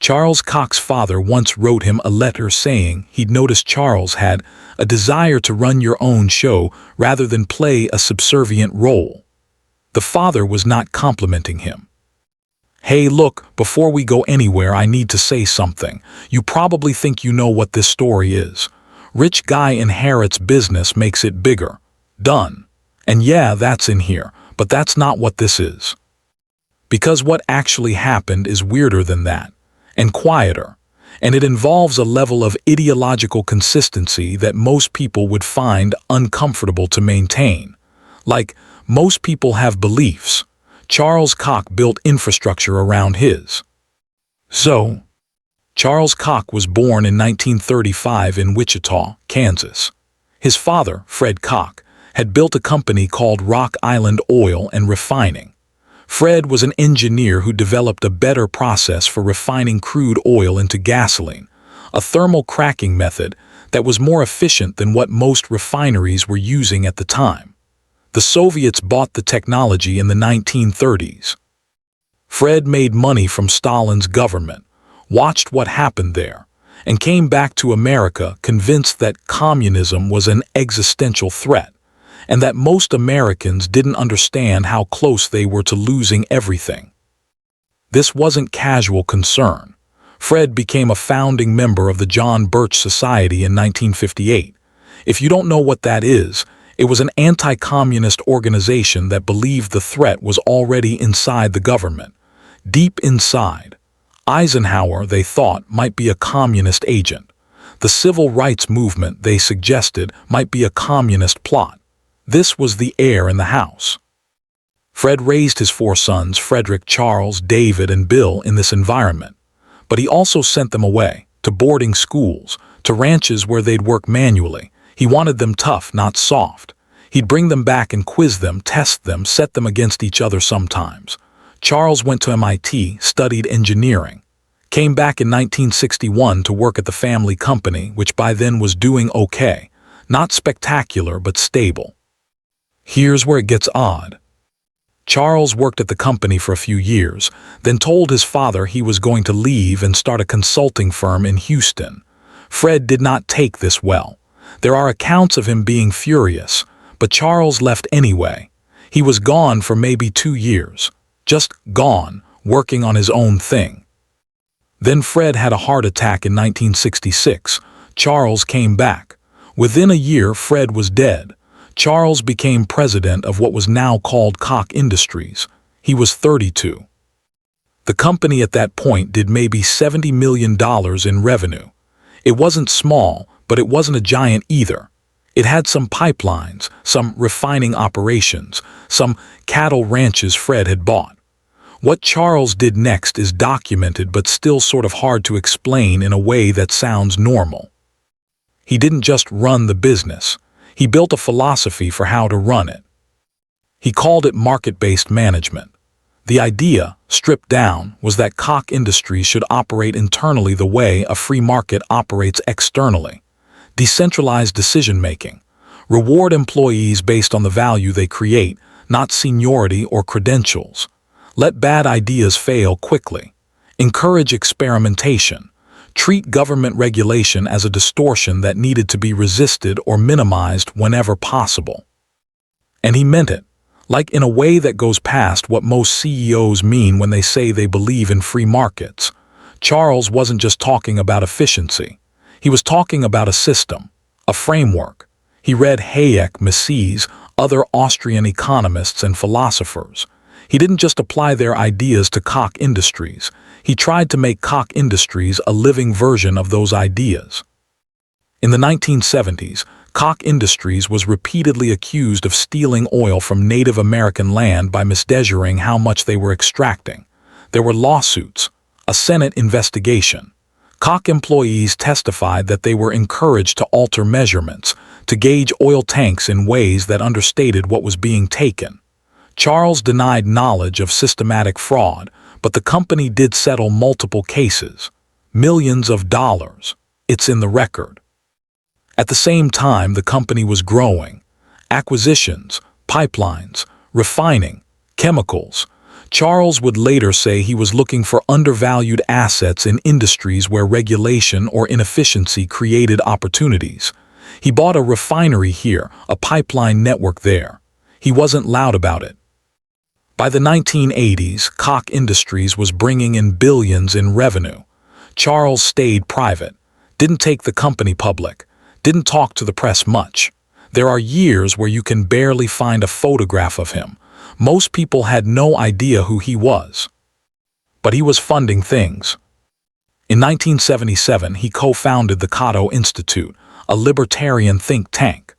Charles Koch's father once wrote him a letter saying he'd noticed Charles had a desire to run your own show rather than play a subservient role. The father was not complimenting him. "Hey, look, before we go anywhere, I need to say something. You probably think you know what this story is. Rich guy inherits business, makes it bigger. Done. And yeah, that's in here, but that's not what this is. Because what actually happened is weirder than that, and quieter, and it involves a level of ideological consistency that most people would find uncomfortable to maintain. Like, most people have beliefs. Charles Koch built infrastructure around his. So, Charles Koch was born in 1935 in Wichita, Kansas. His father, Fred Koch, had built a company called Rock Island Oil and Refining. Fred was an engineer who developed a better process for refining crude oil into gasoline, a thermal cracking method that was more efficient than what most refineries were using at the time. The Soviets bought the technology in the 1930s. Fred made money from Stalin's government, watched what happened there, and came back to America convinced that communism was an existential threat, and that most Americans didn't understand how close they were to losing everything. This wasn't casual concern. Fred became a founding member of the John Birch Society in 1958. If you don't know what that is, it was an anti-communist organization that believed the threat was already inside the government. Deep inside, Eisenhower, they thought, might be a communist agent. The civil rights movement, they suggested, might be a communist plot. This was the air in the house. Fred raised his 4 sons, Frederick, Charles, David, and Bill, in this environment. But he also sent them away, to boarding schools, to ranches where they'd work manually. He wanted them tough, not soft. He'd bring them back and quiz them, test them, set them against each other sometimes. Charles went to MIT, studied engineering. Came back in 1961 to work at the family company, which by then was doing okay. Not spectacular, but stable. Here's where it gets odd. Charles worked at the company for a few years, then told his father he was going to leave and start a consulting firm in Houston. Fred did not take this well. There are accounts of him being furious, but Charles left anyway. He was gone for maybe 2 years. Just gone, working on his own thing. Then Fred had a heart attack in 1966. Charles came back. Within a year, Fred was dead. Charles became president of what was now called Koch Industries. He was 32. The company at that point did maybe $70 million in revenue. It wasn't small, but it wasn't a giant either. It had some pipelines, some refining operations, some cattle ranches Fred had bought. What Charles did next is documented but still sort of hard to explain in a way that sounds normal. He didn't just run the business. He built a philosophy for how to run it. He called it market-based management. The idea, stripped down, was that Koch Industries should operate internally the way a free market operates externally. Decentralized decision-making. Reward employees based on the value they create, not seniority or credentials. Let bad ideas fail quickly. Encourage experimentation. Treat government regulation as a distortion that needed to be resisted or minimized whenever possible. And he meant it, like in a way that goes past what most CEOs mean when they say they believe in free markets. Charles wasn't just talking about efficiency. He was talking about a system, a framework. He read Hayek, Mises, other Austrian economists and philosophers. He didn't just apply their ideas to Koch Industries. He tried to make Koch Industries a living version of those ideas. In the 1970s, Koch Industries was repeatedly accused of stealing oil from Native American land by mismeasuring how much they were extracting. There were lawsuits, a Senate investigation. Koch employees testified that they were encouraged to alter measurements, to gauge oil tanks in ways that understated what was being taken. Charles denied knowledge of systematic fraud, but the company did settle multiple cases. Millions of dollars. It's in the record. At the same time, the company was growing. Acquisitions, pipelines, refining, chemicals. Charles would later say he was looking for undervalued assets in industries where regulation or inefficiency created opportunities. He bought a refinery here, a pipeline network there. He wasn't loud about it. By the 1980s, Koch Industries was bringing in billions in revenue. Charles stayed private, didn't take the company public, didn't talk to the press much. There are years where you can barely find a photograph of him. Most people had no idea who he was. But he was funding things. In 1977, he co-founded the Koch Institute, a libertarian think tank.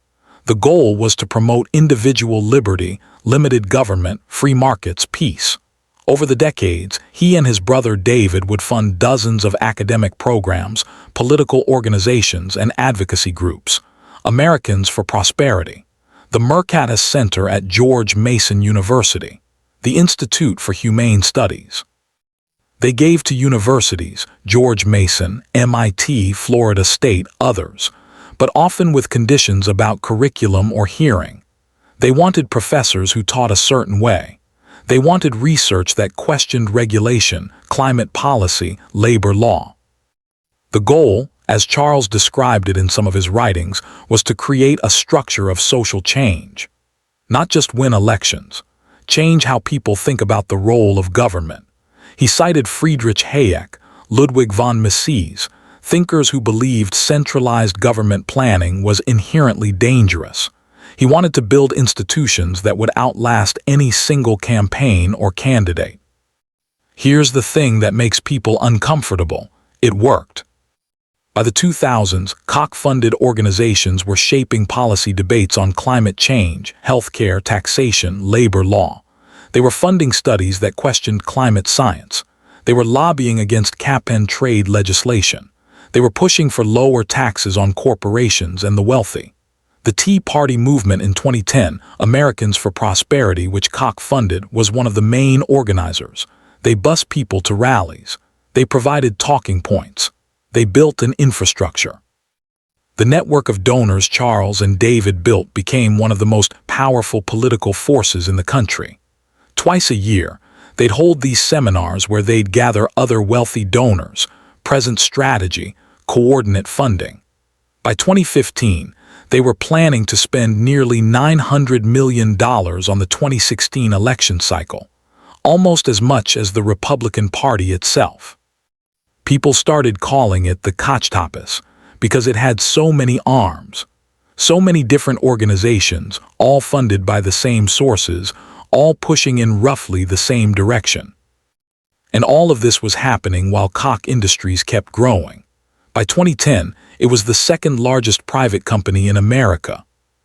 The goal was to promote individual liberty, limited government, free markets, peace. Over the decades, he and his brother David would fund dozens of academic programs, political organizations, and advocacy groups. Americans for Prosperity, the Mercatus Center at George Mason University, the Institute for Humane Studies. They gave to universities, George Mason, MIT, Florida State, others, but often with conditions about curriculum or hearing. They wanted professors who taught a certain way. They wanted research that questioned regulation, climate policy, labor law. The goal, as Charles described it in some of his writings, was to create a structure of social change. Not just win elections, change how people think about the role of government. He cited Friedrich Hayek, Ludwig von Mises, thinkers who believed centralized government planning was inherently dangerous. He wanted to build institutions that would outlast any single campaign or candidate. Here's the thing that makes people uncomfortable. It worked. By the 2000s, Koch-funded organizations were shaping policy debates on climate change, healthcare, taxation, labor law. They were funding studies that questioned climate science. They were lobbying against cap-and-trade legislation. They were pushing for lower taxes on corporations and the wealthy. The Tea Party movement in 2010, Americans for Prosperity, which Koch funded, was one of the main organizers. They bussed people to rallies. They provided talking points. They built an infrastructure. The network of donors Charles and David built became one of the most powerful political forces in the country. Twice a year, they'd hold these seminars where they'd gather other wealthy donors, present strategy, coordinate funding. By 2015, they were planning to spend nearly $900 million on the 2016 election cycle, almost as much as the Republican Party itself. People started calling it the Kochtopus because it had so many arms, so many different organizations, all funded by the same sources, all pushing in roughly the same direction. And all of this was happening while Koch Industries kept growing. By 2010, it was the second largest private company in America.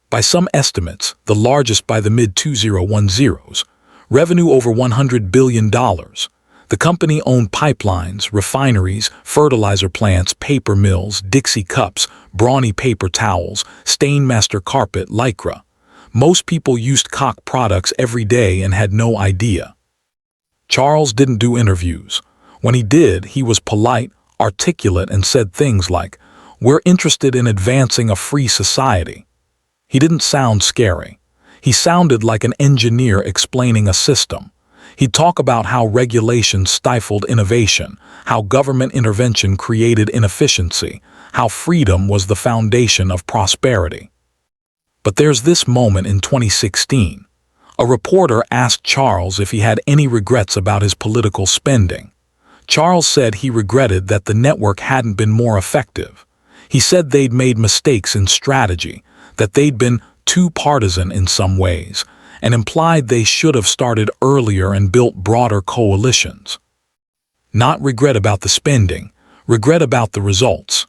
By some estimates, the largest by the mid-2010s, revenue over $100 billion. The company owned pipelines, refineries, fertilizer plants, paper mills, Dixie cups, brawny paper towels, Stainmaster carpet, Lycra. Most people used Koch products every day and had no idea. Charles didn't do interviews. When he did, he was polite, articulate, and said things like, "We're interested in advancing a free society." He didn't sound scary. He sounded like an engineer explaining a system. He'd talk about how regulation stifled innovation, how government intervention created inefficiency, how freedom was the foundation of prosperity. But there's this moment in 2016. A reporter asked Charles if he had any regrets about his political spending. Charles said he regretted that the network hadn't been more effective. He said they'd made mistakes in strategy, that they'd been too partisan in some ways, and implied they should have started earlier and built broader coalitions. Not regret about the spending, regret about the results.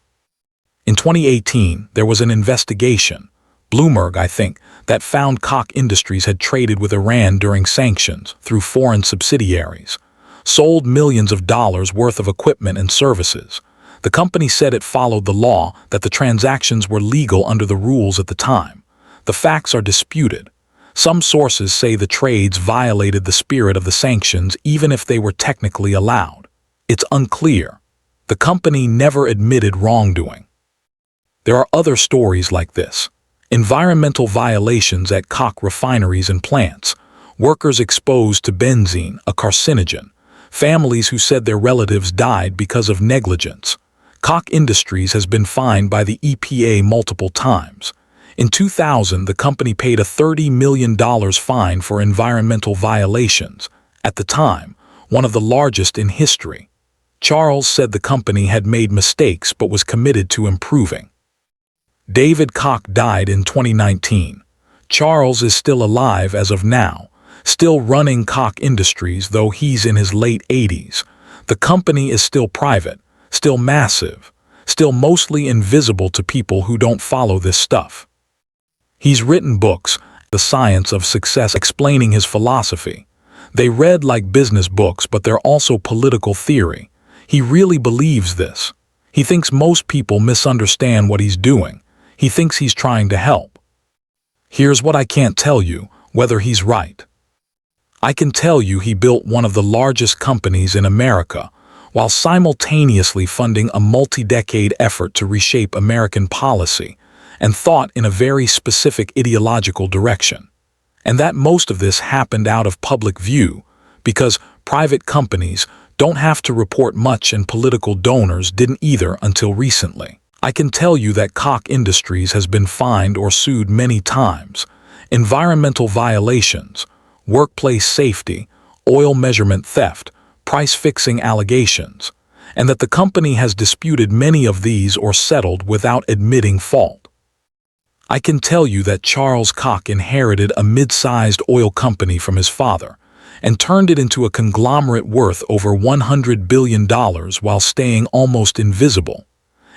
In 2018, there was an investigation, Bloomberg, I think, that found Koch Industries had traded with Iran during sanctions through foreign subsidiaries, sold millions of dollars worth of equipment and services. The company said it followed the law, that the transactions were legal under the rules at the time. The facts are disputed. Some sources say the trades violated the spirit of the sanctions even if they were technically allowed. It's unclear. The company never admitted wrongdoing. There are other stories like this. Environmental violations at Koch refineries and plants. workers exposed to benzene, a carcinogen, families who said their relatives died because of negligence. Koch Industries has been fined by the EPA multiple times. In 2000, the company paid a $30 million fine for environmental violations, at the time, one of the largest in history. Charles said the company had made mistakes but was committed to improving. David Koch died in 2019. Charles is still alive as of now, still running Koch Industries, though he's in his late 80s. The company is still private, still massive, still mostly invisible to people who don't follow this stuff. He's written books, The Science of Success, explaining his philosophy. They read like business books, but they're also political theory. He really believes this. He thinks most people misunderstand what he's doing. He thinks he's trying to help. Here's what I can't tell you, whether he's right. I can tell you he built one of the largest companies in America, while simultaneously funding a multi-decade effort to reshape American policy and thought in a very specific ideological direction. And that most of this happened out of public view, because private companies don't have to report much and political donors didn't either until recently. I can tell you that Koch Industries has been fined or sued many times. Environmental violations, workplace safety, oil measurement theft, price-fixing allegations, and that the company has disputed many of these or settled without admitting fault. I can tell you that Charles Koch inherited a mid-sized oil company from his father and turned it into a conglomerate worth over $100 billion while staying almost invisible,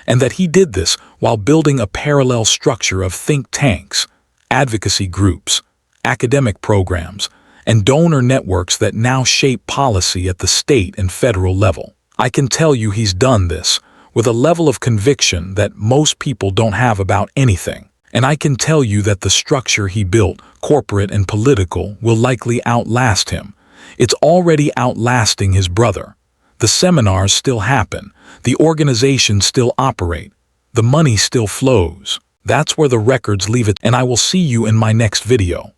and that he did this while building a parallel structure of think tanks, advocacy groups, academic programs, and donor networks that now shape policy at the state and federal level. I can tell you he's done this with a level of conviction that most people don't have about anything. And I can tell you that the structure he built, corporate and political, will likely outlast him. It's already outlasting his brother. The seminars still happen. The organizations still operate. The money still flows. That's where the records leave it, and I will see you in my next video.